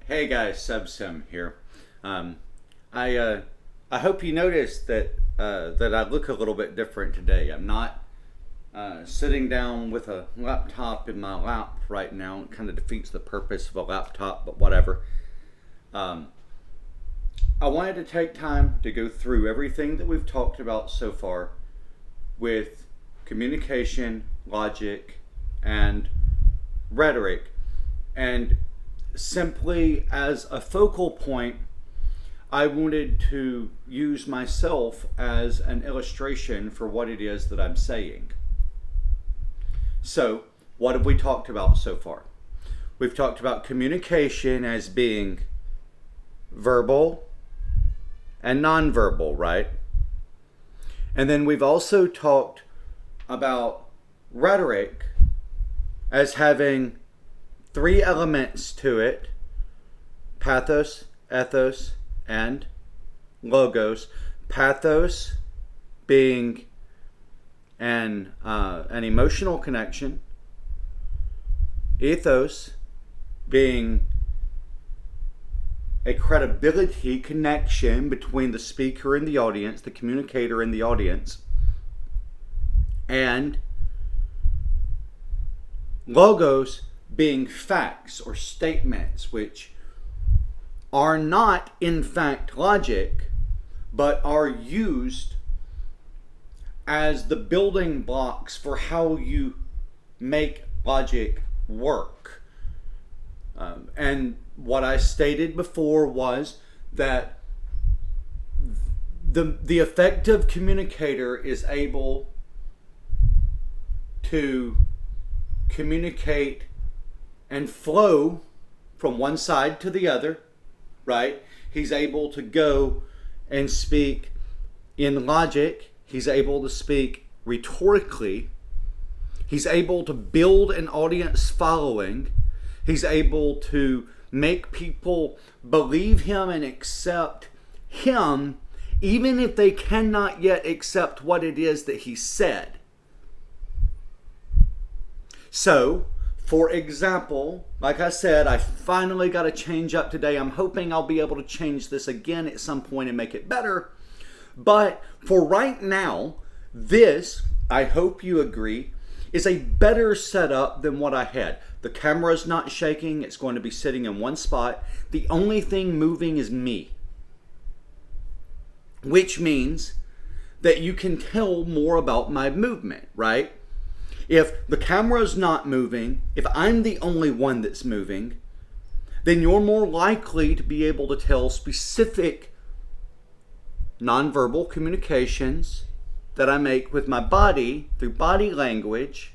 Hey guys, Subsim here. Um, I hope you noticed that I look a little bit different today. I'm not sitting down with a laptop in my lap right now. It kind of defeats the purpose of a laptop, but whatever. Um, I wanted to take time to go through everything that we've talked about so far with communication, logic, and rhetoric, and simply as a focal point, I wanted to use myself as an illustration for what it is that I'm saying. So, what have we talked about so far? We've talked about communication as being verbal and nonverbal, right? And then we've also talked about rhetoric as having three elements to it: pathos, ethos, and logos. Pathos being an emotional connection. Ethos being a credibility connection between the speaker and the audience, the communicator and the audience. And logos being facts or statements which are not in fact logic, but are used as the building blocks for how you make logic work. And what I stated before was that the effective communicator is able to communicate and flow from one side to the other, right? He's able to go and speak in logic. He's able to speak rhetorically. He's able to build an audience following. He's able to make people believe him and accept him, even if they cannot yet accept what it is that he said. So, for example, like I said, I finally got a change up today. I'm hoping I'll be able to change this again at some point and make it better. But for right now, this, I hope you agree, is a better setup than what I had. The camera's not shaking. It's going to be sitting in one spot. The only thing moving is me, which means that you can tell more about my movement, right? If the camera's not moving, if I'm the only one that's moving, then you're more likely to be able to tell specific nonverbal communications that I make with my body through body language.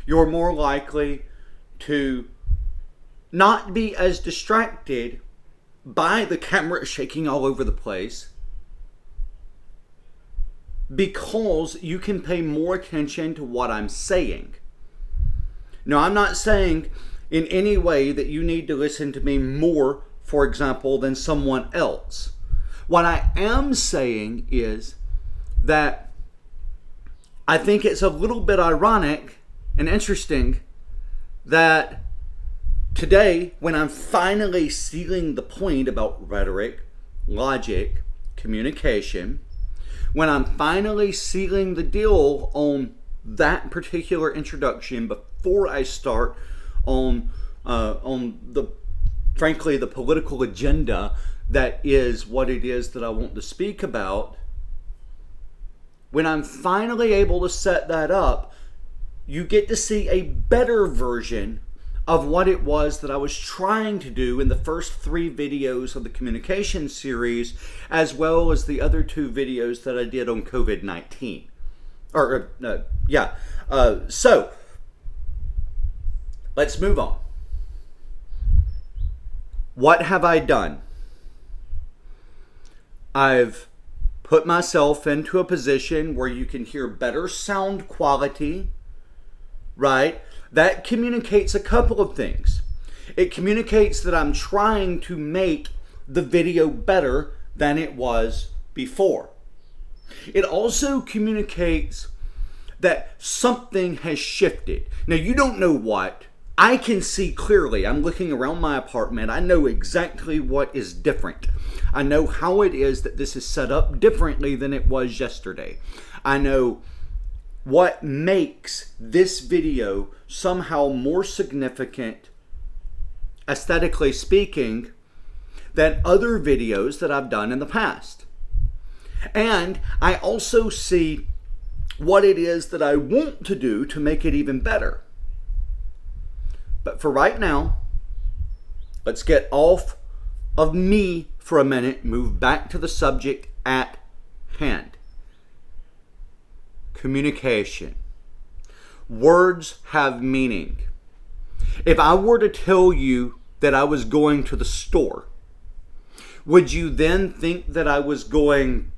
You're more likely to not be as distracted by the camera shaking all over the place, because you can pay more attention to what I'm saying. Now, I'm not saying in any way that you need to listen to me more, for example, than someone else. What I am saying is that I think it's a little bit ironic and interesting that today, when I'm finally sealing the point about rhetoric, logic, communication, when I'm finally sealing the deal on that particular introduction before I start on the, frankly, the political agenda that is what it is that I want to speak about, when I'm finally able to set that up, you get to see a better version of what it was that I was trying to do in the first 3 videos of the communication series, as well as the other 2 videos that I did on COVID-19. So, let's move on. What have I done? I've put myself into a position where you can hear better sound quality, right? That communicates a couple of things. It communicates that I'm trying to make the video better than it was before. It also communicates that something has shifted. Now, you don't know what. I can see clearly. I'm looking around my apartment. I know exactly what is different. I know how it is that this is set up differently than it was yesterday. I know what makes this video somehow more significant, aesthetically speaking, than other videos that I've done in the past. And I also see what it is that I want to do to make it even better. But for right now, let's get off of me for a minute, move back to the subject at hand. Communication. Words have meaning. If I were to tell you that I was going to the store, would you then think that I was going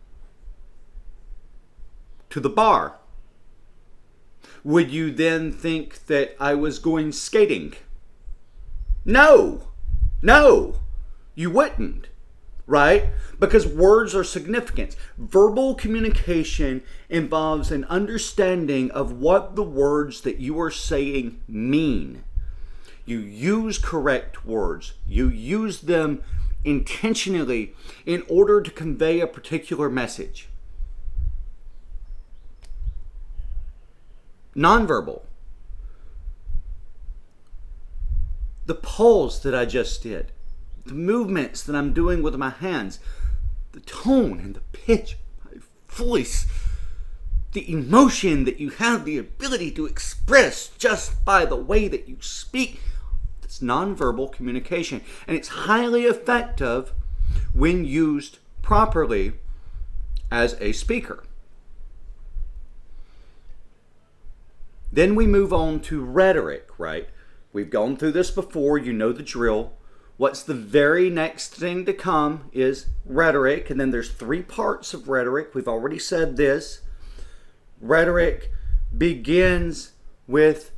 to the bar? Would you then think that I was going skating? No, you wouldn't, right? Because words are significant. Verbal communication involves an understanding of what the words that you are saying mean. You use correct words. You use them intentionally in order to convey a particular message. Nonverbal. The pause that I just did, the movements that I'm doing with my hands, the tone and the pitch of my voice, the emotion that you have the ability to express just by the way that you speak. It's nonverbal communication, and it's highly effective when used properly as a speaker. Then we move on to rhetoric, right? We've gone through this before, you know the drill. What's the very next thing to come is rhetoric, and then there's 3 parts of rhetoric. We've already said this. Rhetoric begins with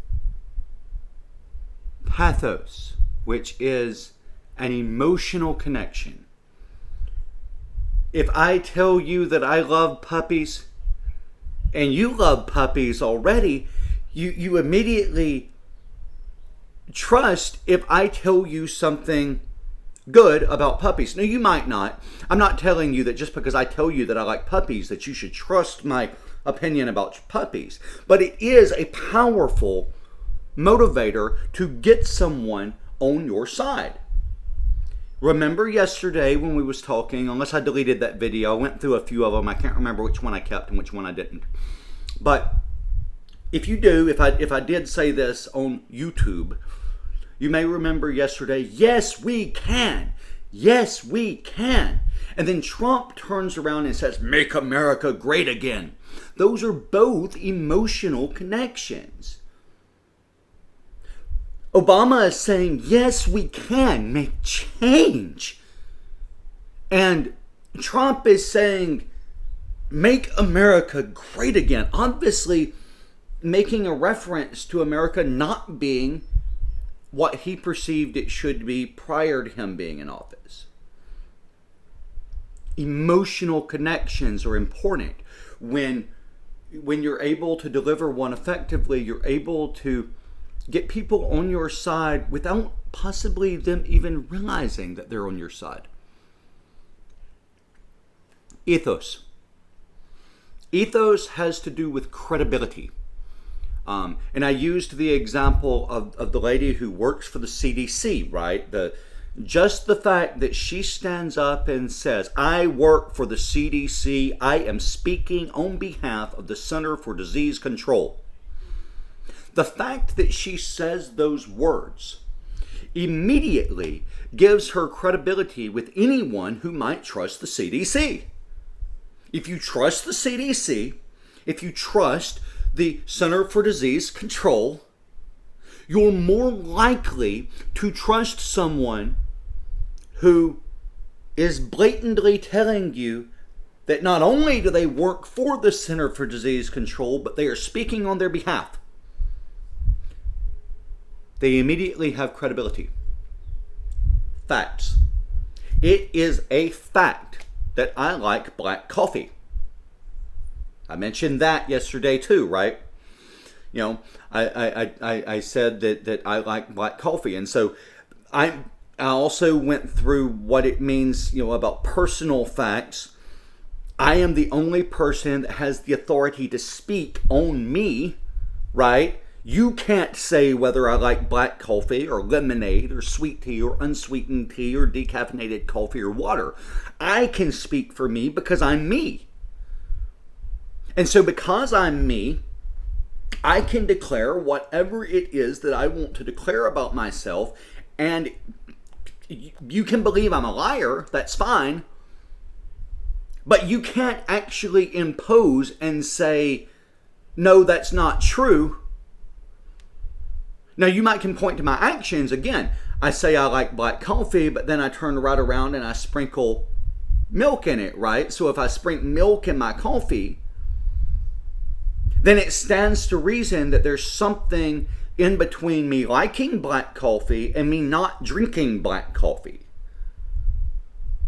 pathos, which is an emotional connection. If I tell you that I love puppies, and you love puppies already, you immediately trust if I tell you something good about puppies. Now, you might not. I'm not telling you that just because I tell you that I like puppies that you should trust my opinion about puppies. But it is a powerful motivator to get someone on your side. Remember yesterday when we was talking, unless I deleted that video, I went through a few of them. I can't remember which one I kept and which one I didn't. But if you do, if I did say this on YouTube, you may remember yesterday, yes, we can. Yes, we can. And then Trump turns around and says, make America great again. Those are both emotional connections. Obama is saying, yes, we can make change. And Trump is saying, make America great again. Obviously, making a reference to America not being what he perceived it should be prior to him being in office. Emotional connections are important. When you're able to deliver one effectively, you're able to get people on your side without possibly them even realizing that they're on your side. Ethos. Ethos has to do with credibility. And I used the example of the lady who works for the CDC, right? Just the fact that she stands up and says, I work for the CDC, I am speaking on behalf of the Center for Disease Control. The fact that she says those words immediately gives her credibility with anyone who might trust the CDC. If you trust the CDC, if you trust the Center for Disease Control, you're more likely to trust someone who is blatantly telling you that not only do they work for the Center for Disease Control, but they are speaking on their behalf. They immediately have credibility. Facts. It is a fact that I like black coffee. I mentioned that yesterday too, right? I said that I like black coffee. And so I also went through what it means, about personal facts. I am the only person that has the authority to speak on me, right? You can't say whether I like black coffee or lemonade or sweet tea or unsweetened tea or decaffeinated coffee or water. I can speak for me because I'm me. And so because I'm me, I can declare whatever it is that I want to declare about myself. And you can believe I'm a liar, that's fine. But you can't actually impose and say, no, that's not true. Now, you can point to my actions. Again, I say I like black coffee, but then I turn right around and I sprinkle milk in it, right? So if I sprinkle milk in my coffee, then it stands to reason that there's something in between me liking black coffee and me not drinking black coffee.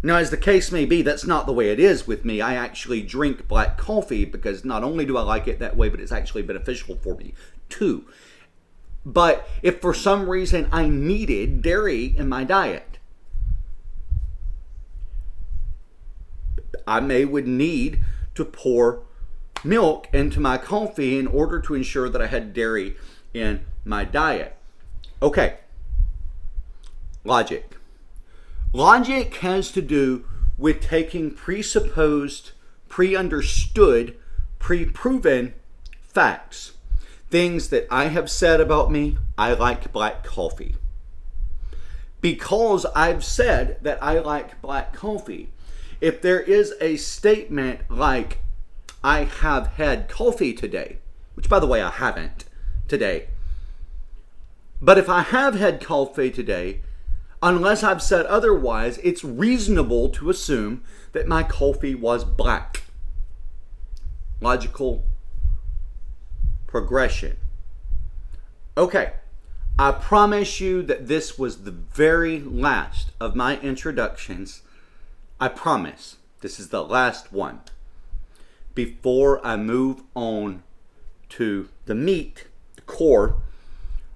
Now, as the case may be, that's not the way it is with me. I actually drink black coffee because not only do I like it that way, but it's actually beneficial for me too. But if for some reason I needed dairy in my diet, I would need to pour milk into my coffee in order to ensure that I had dairy in my diet. Okay. Logic. Logic has to do with taking presupposed, pre-understood, pre-proven facts. Things that I have said about me. I like black coffee. Because I've said that I like black coffee, if there is a statement like, I have had coffee today, which by the way I haven't today, but if I have had coffee today, unless I've said otherwise, it's reasonable to assume that my coffee was black. Logical progression. Okay, I promise you that this was the very last of my introductions. I promise. This is the last one. Before I move on to the meat, the core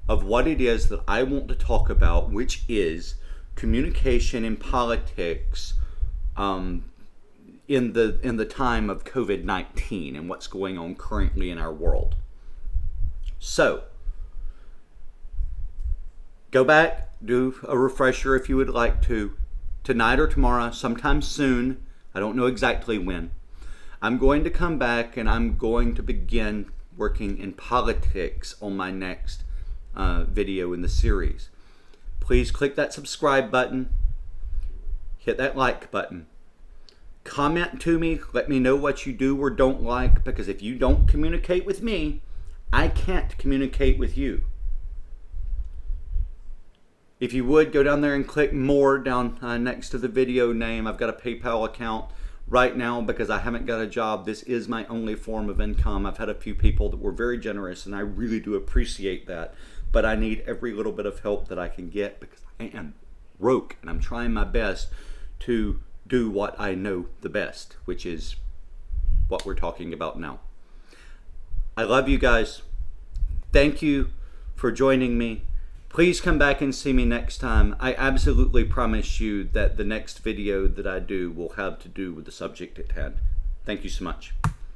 of what it is that I want to talk about, which is communication in politics in the time of COVID-19 and what's going on currently in our world. So, go back, do a refresher if you would like to. Tonight or tomorrow, sometime soon, I don't know exactly when, I'm going to come back and I'm going to begin working in politics on my next video in the series. Please click that subscribe button, hit that like button, comment to me, let me know what you do or don't like, because if you don't communicate with me, I can't communicate with you. If you would, go down there and click more down next to the video name. I've got a PayPal account right now because I haven't got a job. This is my only form of income. I've had a few people that were very generous and I really do appreciate that. But I need every little bit of help that I can get because I am broke and I'm trying my best to do what I know the best, which is what we're talking about now. I love you guys. Thank you for joining me. Please come back and see me next time. I absolutely promise you that the next video that I do will have to do with the subject at hand. Thank you so much.